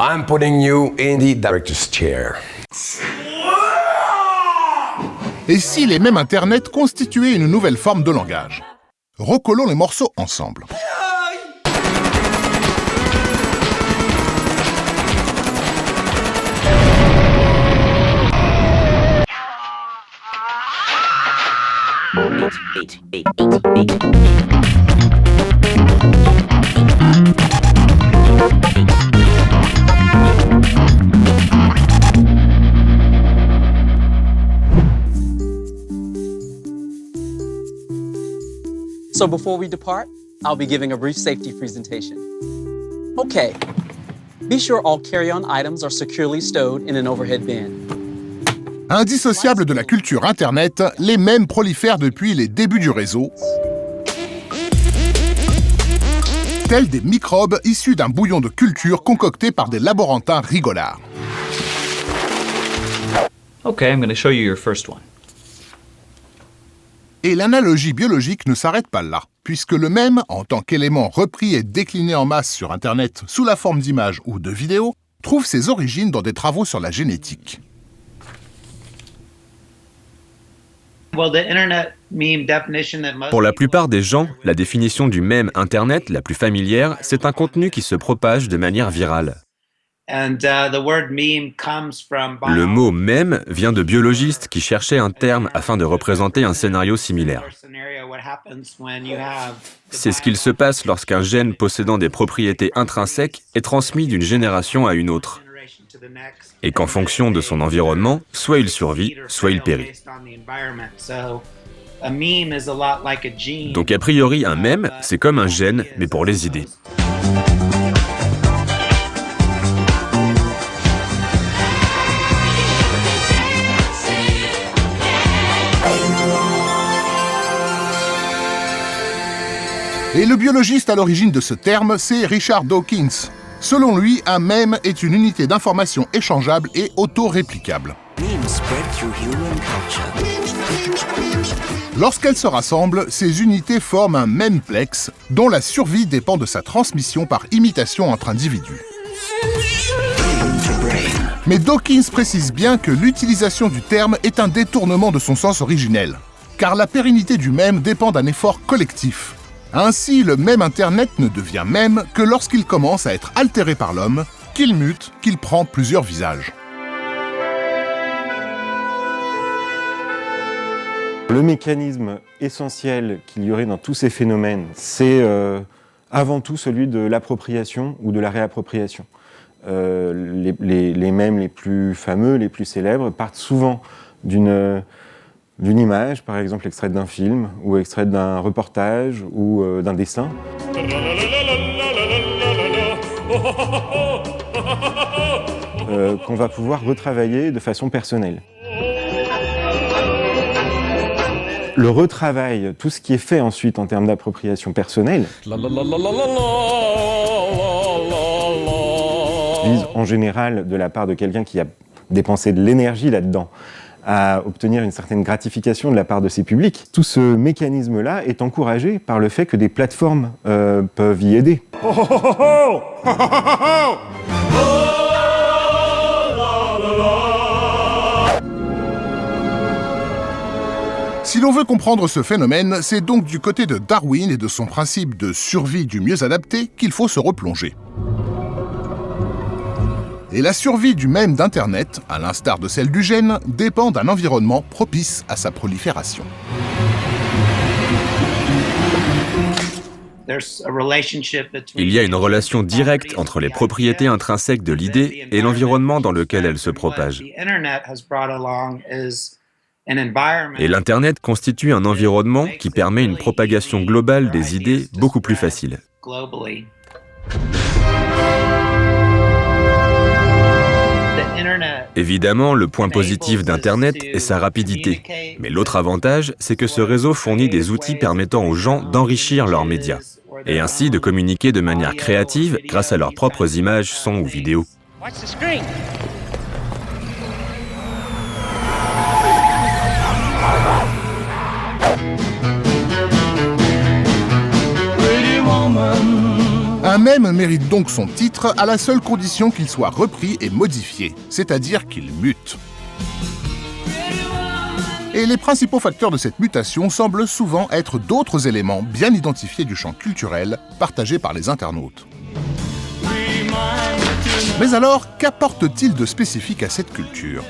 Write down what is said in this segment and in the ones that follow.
I'm putting you in the director's chair. Et si les mêmes Internet constituaient une nouvelle forme de langage? Recollons les morceaux ensemble. So before we depart, I'll be giving a brief safety presentation. Okay, be sure all carry-on items are securely stowed in an overhead bin. Indissociables de la culture Internet, les mèmes prolifèrent depuis les débuts du réseau, tels des microbes issus d'un bouillon de culture concocté par des laborantins rigolards. Okay, I'm going to show you your first one. Et l'analogie biologique ne s'arrête pas là, puisque le mème, en tant qu'élément repris et décliné en masse sur Internet sous la forme d'images ou de vidéos, trouve ses origines dans des travaux sur la génétique. Pour la plupart des gens, la définition du mème Internet la plus familière, c'est un contenu qui se propage de manière virale. Le mot mème vient de biologistes qui cherchaient un terme afin de représenter un scénario similaire. C'est ce qu'il se passe lorsqu'un gène possédant des propriétés intrinsèques est transmis d'une génération à une autre, et qu'en fonction de son environnement, soit il survit, soit il périt. Donc a priori, un mème, c'est comme un gène, mais pour les idées. Et le biologiste à l'origine de ce terme, c'est Richard Dawkins. Selon lui, un mème est une unité d'information échangeable et auto-réplicable. Lorsqu'elles se rassemblent, ces unités forment un memplex, dont la survie dépend de sa transmission par imitation entre individus. Mais Dawkins précise bien que l'utilisation du terme est un détournement de son sens originel, car la pérennité du mème dépend d'un effort collectif. Ainsi, le mème Internet ne devient mème que lorsqu'il commence à être altéré par l'homme, qu'il mute, qu'il prend plusieurs visages. Le mécanisme essentiel qu'il y aurait dans tous ces phénomènes, c'est avant tout celui de l'appropriation ou de la réappropriation. Les mèmes les plus fameux, les plus célèbres, partent souvent d'une image, par exemple extraite d'un film, ou extraite d'un reportage, ou d'un dessin. Qu'on va pouvoir retravailler de façon personnelle. Le retravail, tout ce qui est fait ensuite en termes d'appropriation personnelle, vise en général de la part de quelqu'un qui a dépensé de l'énergie là-dedans, à obtenir une certaine gratification de la part de ses publics. Tout ce mécanisme-là est encouragé par le fait que des plateformes peuvent y aider. Si l'on veut comprendre ce phénomène, c'est donc du côté de Darwin et de son principe de survie du mieux adapté qu'il faut se replonger. Et la survie du mème d'Internet, à l'instar de celle du gène, dépend d'un environnement propice à sa prolifération. Il y a une relation directe entre les propriétés intrinsèques de l'idée et l'environnement dans lequel elle se propage. Et l'Internet constitue un environnement qui permet une propagation globale des idées beaucoup plus facile. Évidemment, le point positif d'Internet est sa rapidité. Mais l'autre avantage, c'est que ce réseau fournit des outils permettant aux gens d'enrichir leurs médias, et ainsi de communiquer de manière créative grâce à leurs propres images, sons ou vidéos. Un mème mérite donc son titre à la seule condition qu'il soit repris et modifié, c'est-à-dire qu'il mute. Et les principaux facteurs de cette mutation semblent souvent être d'autres éléments bien identifiés du champ culturel partagé par les internautes. Mais alors, qu'apporte-t-il de spécifique à cette culture ?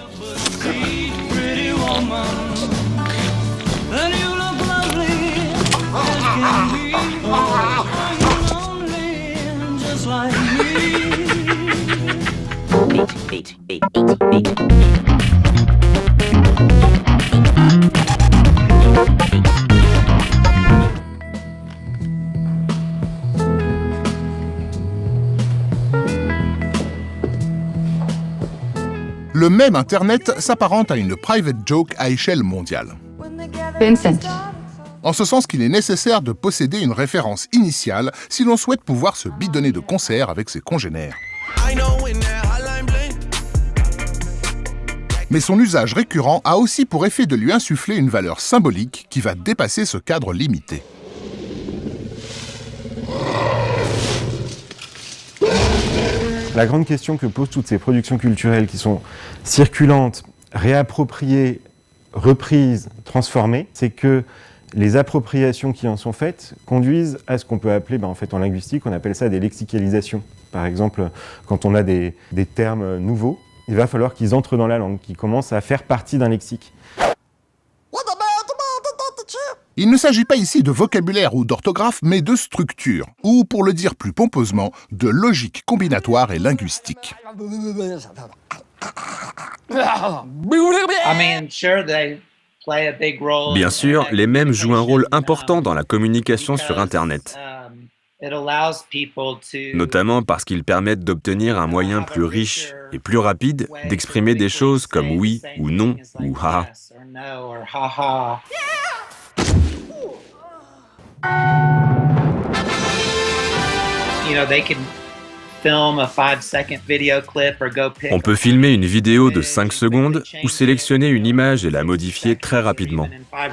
Le mème Internet s'apparente à une private joke à échelle mondiale. Vincent. En ce sens qu'il est nécessaire de posséder une référence initiale si l'on souhaite pouvoir se bidonner de concert avec ses congénères. Mais son usage récurrent a aussi pour effet de lui insuffler une valeur symbolique qui va dépasser ce cadre limité. La grande question que posent toutes ces productions culturelles qui sont circulantes, réappropriées, reprises, transformées, c'est que les appropriations qui en sont faites conduisent à ce qu'on peut appeler, en fait en linguistique, on appelle ça des lexicalisations. Par exemple, quand on a des termes nouveaux, il va falloir qu'ils entrent dans la langue, qu'ils commencent à faire partie d'un lexique. Il ne s'agit pas ici de vocabulaire ou d'orthographe, mais de structure, ou pour le dire plus pompeusement, de logique combinatoire et linguistique. Bien sûr, les mèmes jouent un rôle important dans la communication sur Internet, notamment parce qu'ils permettent d'obtenir un moyen plus riche et plus rapide d'exprimer des choses comme oui ou non ou haha. On peut filmer une vidéo de 5 secondes ou sélectionner une image et la modifier très rapidement. En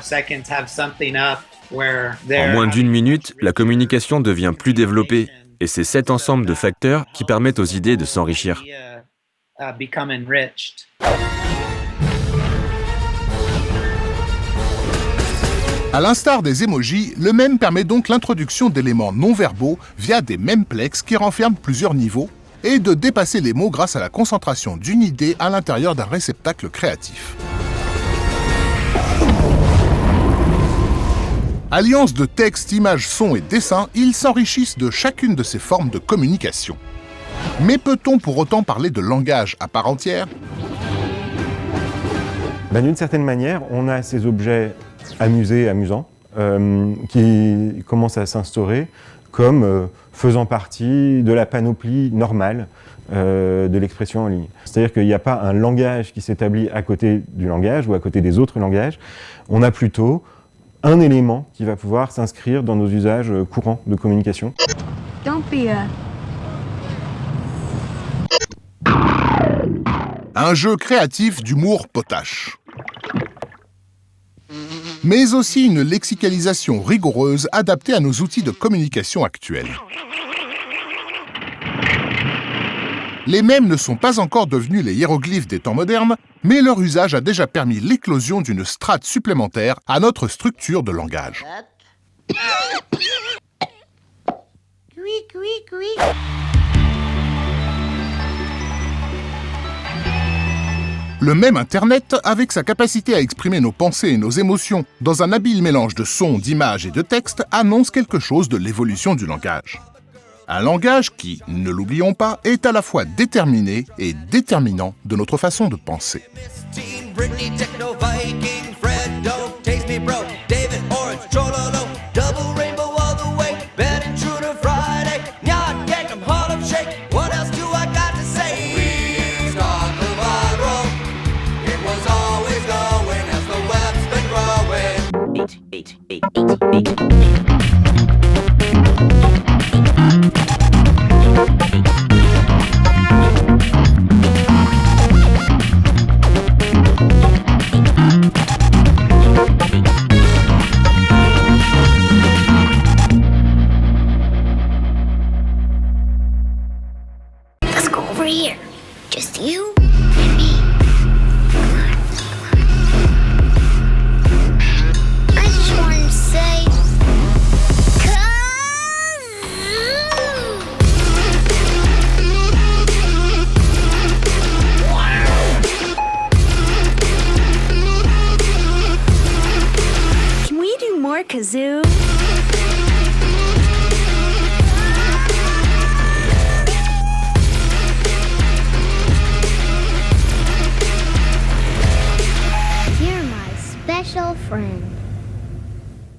moins d'1 minute, la communication devient plus développée et c'est cet ensemble de facteurs qui permettent aux idées de s'enrichir. À l'instar des emojis, le mème permet donc l'introduction d'éléments non-verbaux via des memplex qui renferment plusieurs niveaux et de dépasser les mots grâce à la concentration d'une idée à l'intérieur d'un réceptacle créatif. Alliance de texte, images, sons et dessins, ils s'enrichissent de chacune de ces formes de communication. Mais peut-on pour autant parler de langage à part entière ? D'une certaine manière, on a ces objets amusants, qui commencent à s'instaurer comme faisant partie de la panoplie normale de l'expression en ligne. C'est-à-dire qu'il n'y a pas un langage qui s'établit à côté du langage ou à côté des autres langages. On a plutôt un élément qui va pouvoir s'inscrire dans nos usages courants de communication. Un jeu créatif d'humour potache. Mais aussi une lexicalisation rigoureuse adaptée à nos outils de communication actuels. Les mèmes ne sont pas encore devenus les hiéroglyphes des temps modernes, mais leur usage a déjà permis l'éclosion d'une strate supplémentaire à notre structure de langage. Le mème Internet, avec sa capacité à exprimer nos pensées et nos émotions dans un habile mélange de sons, d'images et de textes, annonce quelque chose de l'évolution du langage. Un langage qui, ne l'oublions pas, est à la fois déterminé et déterminant de notre façon de penser. over here. Just you and me. Come on, come on. I just wanted to say, Can we do more kazoo?